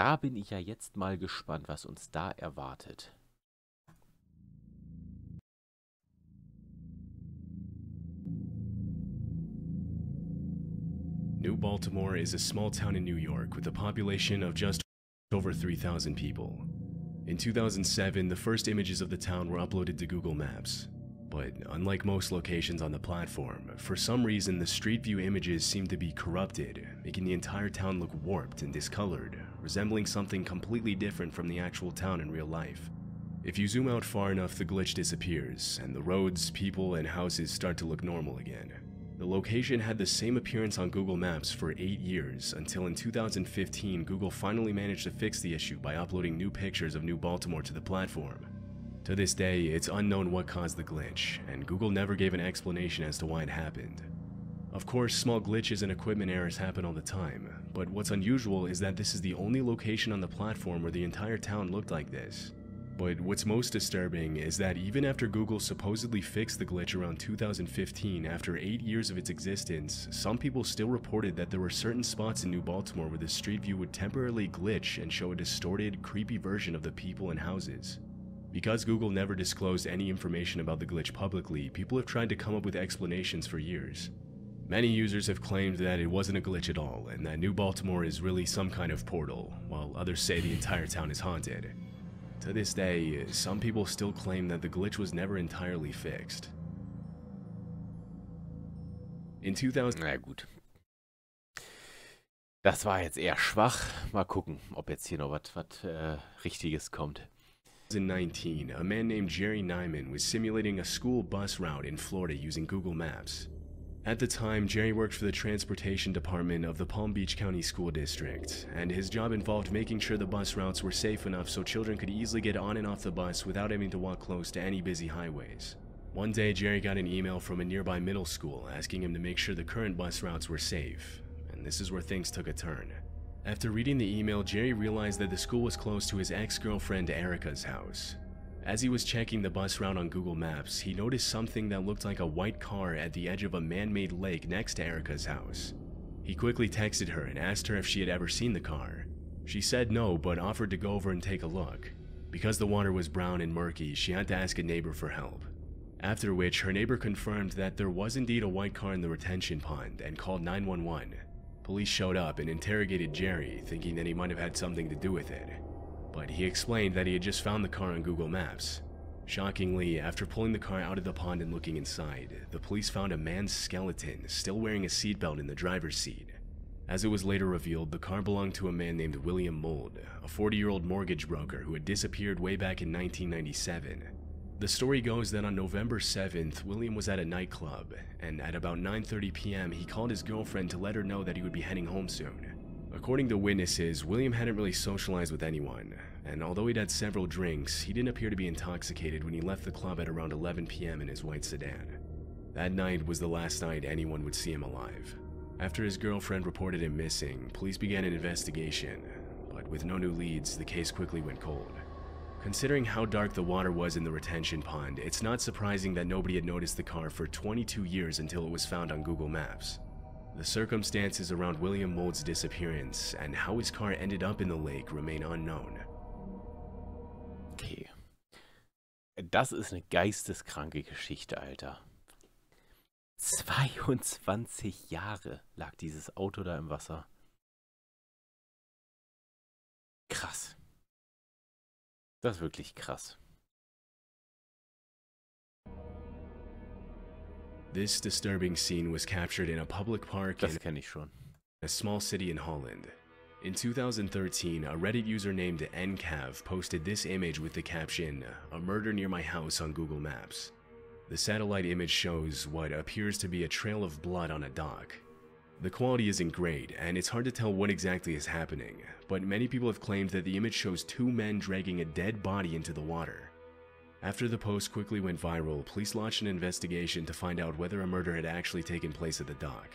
Da bin ich ja jetzt mal gespannt, was uns da erwartet. New Baltimore is a small town in New York with a population of just over 3,000 people. In 2007, the first images of the town were uploaded to Google Maps. But unlike most locations on the platform, for some reason the Street View images seem to be corrupted, making the entire town look warped and discolored, resembling something completely different from the actual town in real life. If you zoom out far enough, the glitch disappears, and the roads, people, and houses start to look normal again. The location had the same appearance on Google Maps for 8 years, until in 2015 Google finally managed to fix the issue by uploading new pictures of New Baltimore to the platform. To this day, it's unknown what caused the glitch, and Google never gave an explanation as to why it happened. Of course, small glitches and equipment errors happen all the time, but what's unusual is that this is the only location on the platform where the entire town looked like this. But what's most disturbing is that even after Google supposedly fixed the glitch around 2015, after 8 years of its existence, some people still reported that there were certain spots in New Baltimore where the Street View would temporarily glitch and show a distorted, creepy version of the people and houses. Because Google never disclosed any information about the glitch publicly, people have tried to come up with explanations for years. Many users have claimed that it wasn't a glitch at all, and that New Baltimore is really some kind of portal, while others say the entire town is haunted. To this day, some people still claim that the glitch was never entirely fixed. In 2000... Na gut. Das war jetzt eher schwach. Mal gucken, ob jetzt hier noch was Richtiges kommt. In 2019, a man named Jerry Nyman was simulating a school bus route in Florida using Google Maps. At the time, Jerry worked for the transportation department of the Palm Beach County School District, and his job involved making sure the bus routes were safe enough so children could easily get on and off the bus without having to walk close to any busy highways. One day, Jerry got an email from a nearby middle school asking him to make sure the current bus routes were safe, and this is where things took a turn. After reading the email, Jerry realized that the school was close to his ex-girlfriend Erica's house. As he was checking the bus route on Google Maps, he noticed something that looked like a white car at the edge of a man-made lake next to Erica's house. He quickly texted her and asked her if she had ever seen the car. She said no, but offered to go over and take a look. Because the water was brown and murky, she had to ask a neighbor for help. After which, her neighbor confirmed that there was indeed a white car in the retention pond and called 911. Police showed up and interrogated Jerry, thinking that he might have had something to do with it. But he explained that he had just found the car on Google Maps. Shockingly, after pulling the car out of the pond and looking inside, the police found a man's skeleton still wearing a seatbelt in the driver's seat. As it was later revealed, the car belonged to a man named William Mould, a 40-year-old mortgage broker who had disappeared way back in 1997. The story goes that on November 7th, William was at a nightclub, and at about 9:30 p.m. he called his girlfriend to let her know that he would be heading home soon. According to witnesses, William hadn't really socialized with anyone, and although he'd had several drinks, he didn't appear to be intoxicated when he left the club at around 11 p.m. in his white sedan. That night was the last night anyone would see him alive. After his girlfriend reported him missing, police began an investigation, but with no new leads, the case quickly went cold. Considering how dark the water was in the retention pond, it's not surprising that nobody had noticed the car for 22 years until it was found on Google Maps. The circumstances around William Mould's disappearance and how his car ended up in the lake remain unknown. Okay. Das ist eine geisteskranke Geschichte, Alter. 22 Jahre lag dieses Auto da im Wasser. Krass. Das ist wirklich krass. This disturbing scene was captured in a public park Das kenne ich schon. a small city in Holland. In 2013, a Reddit user named NCav posted this image with the caption, "A murder near my house" on Google Maps. The satellite image shows what appears to be a trail of blood on a dock. The quality isn't great, and it's hard to tell what exactly is happening, but many people have claimed that the image shows two men dragging a dead body into the water. After the post quickly went viral, police launched an investigation to find out whether a murder had actually taken place at the dock.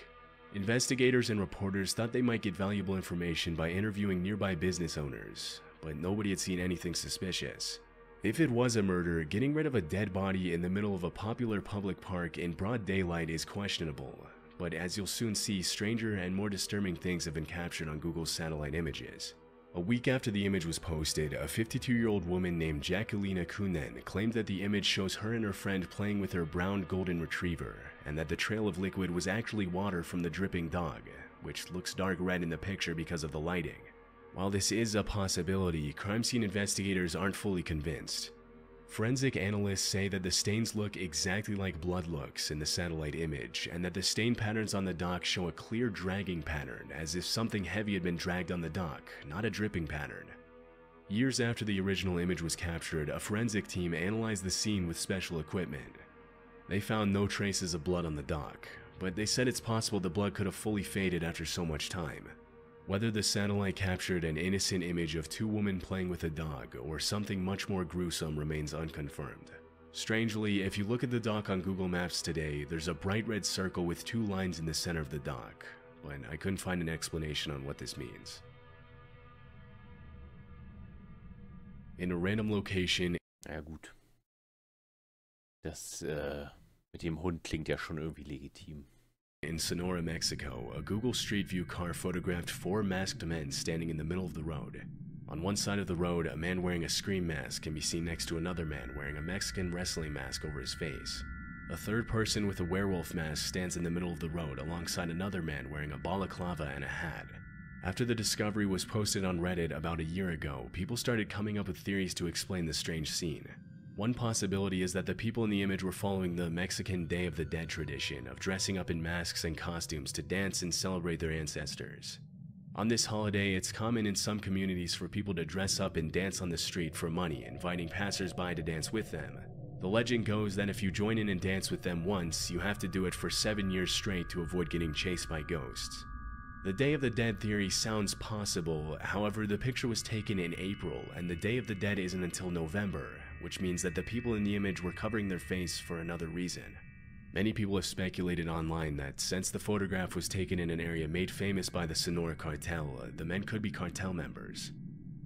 Investigators and reporters thought they might get valuable information by interviewing nearby business owners, but nobody had seen anything suspicious. If it was a murder, getting rid of a dead body in the middle of a popular public park in broad daylight is questionable, but as you'll soon see, stranger and more disturbing things have been captured on Google's satellite images. A week after the image was posted, a 52-year-old woman named Jacqueline Kunen claimed that the image shows her and her friend playing with her brown golden retriever, and that the trail of liquid was actually water from the dripping dog, which looks dark red in the picture because of the lighting. While this is a possibility, crime scene investigators aren't fully convinced. Forensic analysts say that the stains look exactly like blood looks in the satellite image, and that the stain patterns on the dock show a clear dragging pattern, as if something heavy had been dragged on the dock, not a dripping pattern. Years after the original image was captured, a forensic team analyzed the scene with special equipment. They found no traces of blood on the dock, but they said it's possible the blood could have fully faded after so much time. Whether the satellite captured an innocent image of two women playing with a dog or something much more gruesome remains unconfirmed. Strangely, if you look at the dock on Google Maps today, there's a bright red circle with two lines in the center of the dock, but I couldn't find an explanation on what this means. In a random location. Ja gut. Das mit dem Hund klingt ja schon irgendwie legitim. In Sonora, Mexico, a Google Street View car photographed four masked men standing in the middle of the road. On one side of the road, a man wearing a scream mask can be seen next to another man wearing a Mexican wrestling mask over his face. A third person with a werewolf mask stands in the middle of the road alongside another man wearing a balaclava and a hat. After the discovery was posted on Reddit about a year ago, people started coming up with theories to explain the strange scene. One possibility is that the people in the image were following the Mexican Day of the Dead tradition of dressing up in masks and costumes to dance and celebrate their ancestors. On this holiday, it's common in some communities for people to dress up and dance on the street for money, inviting passers-by to dance with them. The legend goes that if you join in and dance with them once, you have to do it for 7 years straight to avoid getting chased by ghosts. The Day of the Dead theory sounds possible, however the picture was taken in April and the Day of the Dead isn't until November, which means that the people in the image were covering their face for another reason. Many people have speculated online that since the photograph was taken in an area made famous by the Sonora cartel, the men could be cartel members.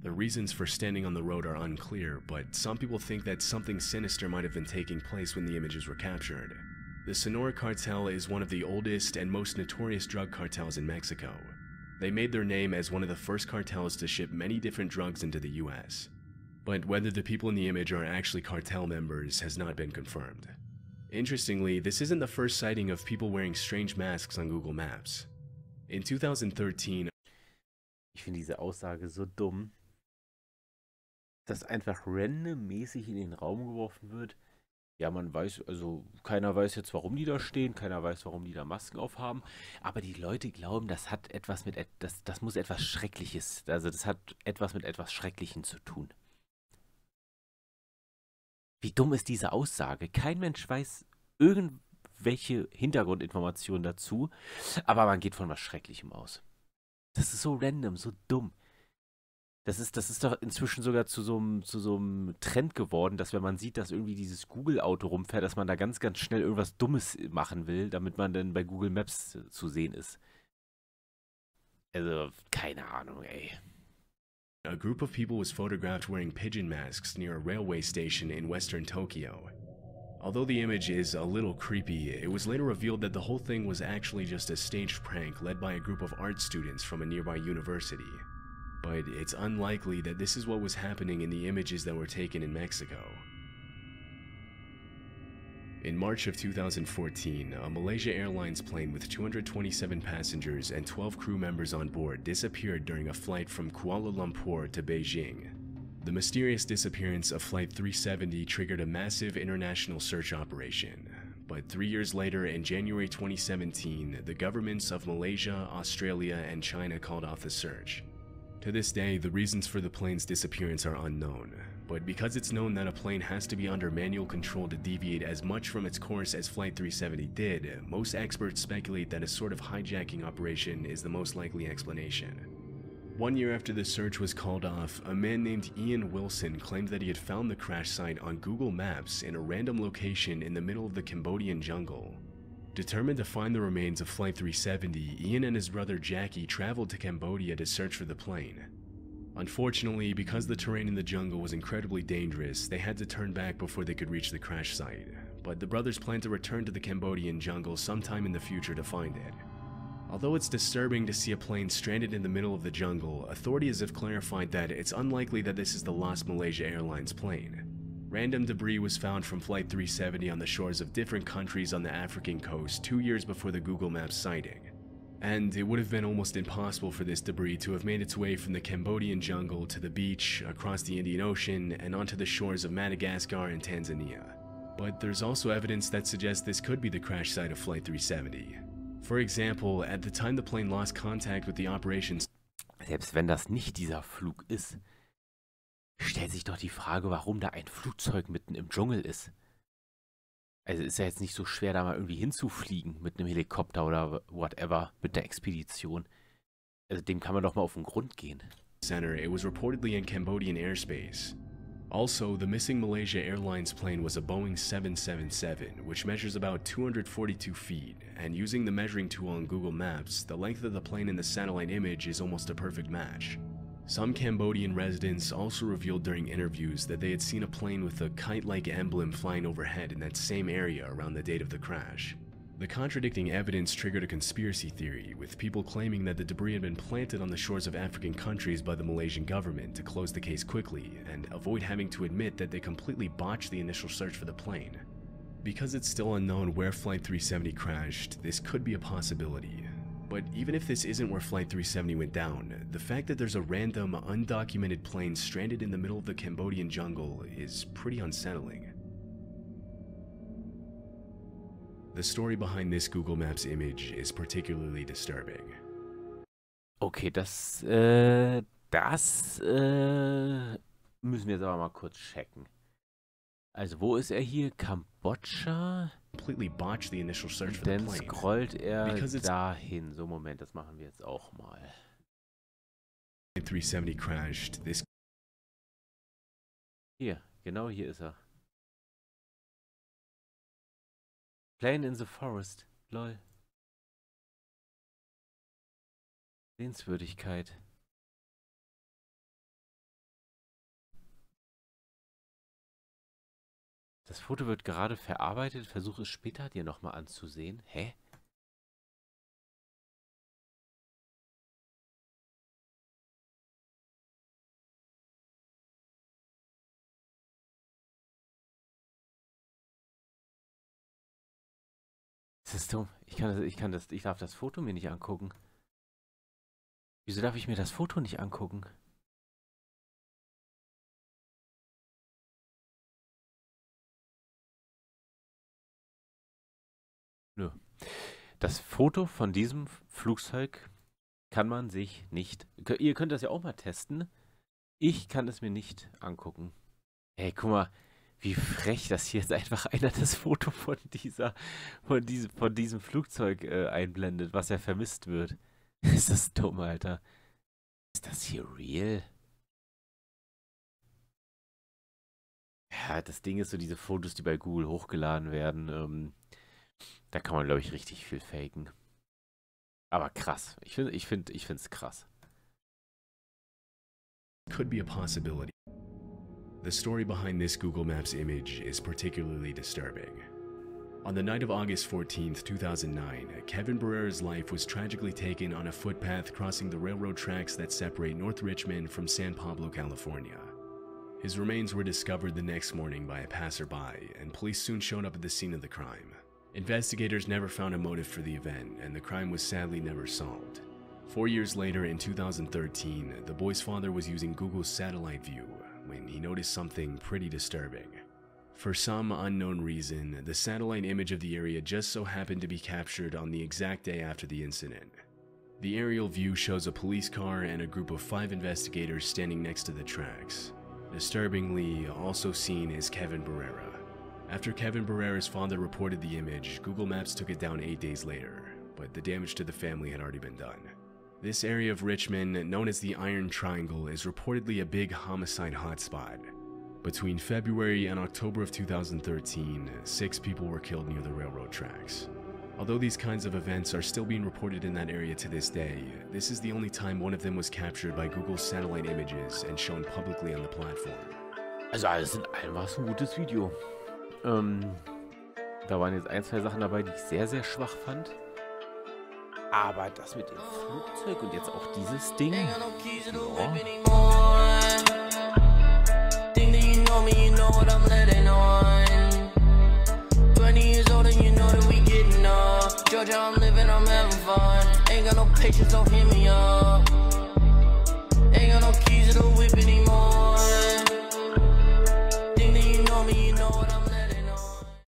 The reasons for standing on the road are unclear, but some people think that something sinister might have been taking place when the images were captured. The Sonora cartel is one of the oldest and most notorious drug cartels in Mexico. They made their name as one of the first cartels to ship many different drugs into the US. But whether the people in the image are actually cartel members has not been confirmed. Interestingly, this isn't the first sighting of people wearing strange masks on Google Maps. In 2013, Ich finde diese Aussage so dumm, dass einfach randommäßig in den Raum geworfen wird. Ja, man weiß, also keiner weiß jetzt, warum die da stehen, keiner weiß, warum die da Masken aufhaben, aber die Leute glauben, das hat etwas mit, das muss etwas Schreckliches, also das hat etwas mit etwas Schrecklichem zu tun. Wie dumm ist diese Aussage? Kein Mensch weiß irgendwelche Hintergrundinformationen dazu, aber man geht von was Schrecklichem aus. Das ist so random, so dumm. Das ist doch inzwischen sogar zu so einem Trend geworden, dass wenn man sieht, dass irgendwie dieses Google-Auto rumfährt, dass man da ganz, ganz schnell irgendwas Dummes machen will, damit man dann bei Google Maps zu sehen ist. Also, keine Ahnung, ey. a group of people was photographed wearing pigeon masks near a railway station in western Tokyo. Although the image is a little creepy, it was later revealed that the whole thing was actually just a staged prank led by a group of art students from a nearby university. But it's unlikely that this is what was happening in the images that were taken in Mexico. In March of 2014, a Malaysia Airlines plane with 227 passengers and 12 crew members on board disappeared during a flight from Kuala Lumpur to Beijing. The mysterious disappearance of Flight 370 triggered a massive international search operation. But 3 years later, in January 2017, the governments of Malaysia, Australia, and China called off the search. To this day, the reasons for the plane's disappearance are unknown, but because it's known that a plane has to be under manual control to deviate as much from its course as Flight 370 did, most experts speculate that a sort of hijacking operation is the most likely explanation. 1 year after the search was called off, a man named Ian Wilson claimed that he had found the crash site on Google Maps in a random location in the middle of the Cambodian jungle. Determined to find the remains of Flight 370, Ian and his brother Jackie traveled to Cambodia to search for the plane. Unfortunately, because the terrain in the jungle was incredibly dangerous, they had to turn back before they could reach the crash site. But the brothers planned to return to the Cambodian jungle sometime in the future to find it. Although it's disturbing to see a plane stranded in the middle of the jungle, authorities have clarified that it's unlikely that this is the lost Malaysia Airlines plane. Random debris was found from Flight 370 on the shores of different countries on the African coast 2 years before the Google Maps sighting. And it would have been almost impossible for this debris to have made its way from the Cambodian jungle to the beach, across the Indian Ocean, and onto the shores of Madagascar and Tanzania. But there's also evidence that suggests this could be the crash site of Flight 370. For example, at the time the plane lost contact with the operations. Selbst wenn das nicht dieser Flug ist, stellt sich doch die Frage, warum da ein Flugzeug mitten im Dschungel ist. Also ist ja jetzt nicht so schwer, da mal irgendwie hinzufliegen mit einem Helikopter oder whatever, mit der Expedition. Also dem kann man doch mal auf den Grund gehen. Center, it was reportedly in Cambodian airspace. Also, the missing Malaysia Airlines plane was a Boeing 777, which measures about 242 feet, and using the measuring tool on Google Maps, the length of the plane in the satellite image is almost a perfect match. Some Cambodian residents also revealed during interviews that they had seen a plane with a kite-like emblem flying overhead in that same area around the date of the crash. The contradicting evidence triggered a conspiracy theory, with people claiming that the debris had been planted on the shores of African countries by the Malaysian government to close the case quickly and avoid having to admit that they completely botched the initial search for the plane. Because it's still unknown where Flight 370 crashed, this could be a possibility. But even if this isn't where Flight 370 went down, the fact that there's a random, undocumented plane stranded in the middle of the Cambodian jungle is pretty unsettling. The story behind this Google Maps image is particularly disturbing. Okay, das müssen wir jetzt aber mal kurz checken. Also, wo ist er hier? Kambodscha? Completely botched the initial search for the Dann plane. scrollt er dahin. So, Moment, das machen wir jetzt auch mal. 370 crashed. This Hier, genau hier ist er. Plane in the forest. Lol. Sehenswürdigkeit. Das Foto wird gerade verarbeitet. Versuche es später dir nochmal anzusehen. Hä? Das ist dumm. Ich darf das Foto mir nicht angucken. Wieso darf ich mir das Foto nicht angucken? Nö. Das Foto von diesem Flugzeug kann man sich nicht... Ihr könnt das ja auch mal testen. Ich kann es mir nicht angucken. Hey, guck mal, wie frech, dass hier jetzt einfach einer das Foto von diesem Flugzeug einblendet, was ja vermisst wird. Ist das dumm, Alter. Ist das hier real? Ja, das Ding ist so, diese Fotos, die bei Google hochgeladen werden, da kann man, glaube ich, richtig viel faken. Aber krass. Ich finde es krass. could be a possibility. The story behind this Google Maps image is particularly disturbing. On the night of August 14th, 2009, Kevin Barrera's life was tragically taken on a footpath crossing the railroad tracks that separate North Richmond from San Pablo, California. His remains were discovered the next morning by a passerby, and police soon showed up at the scene of the crime. Investigators never found a motive for the event, and the crime was sadly never solved. 4 years later, in 2013, the boy's father was using Google's satellite view when he noticed something pretty disturbing. For some unknown reason, the satellite image of the area just so happened to be captured on the exact day after the incident. The aerial view shows a police car and a group of 5 investigators standing next to the tracks. Disturbingly, also seen is Kevin Barrera. After Kevin Barrera's father reported the image, Google Maps took it down 8 days later, but the damage to the family had already been done. This area of Richmond, known as the Iron Triangle, is reportedly a big homicide hotspot. Between February and October of 2013, 6 people were killed near the railroad tracks. Although these kinds of events are still being reported in that area to this day, this is the only time one of them was captured by Google's satellite images and shown publicly on the platform. Also alles in allem war es ein gutes Video. Da waren jetzt 1, 2 Sachen dabei, die ich sehr, sehr schwach fand. Aber das mit dem Flugzeug und jetzt auch dieses Ding. Ja. Georgia, I'm living, I'm having fun. Ain't got no patience, don't hit me up.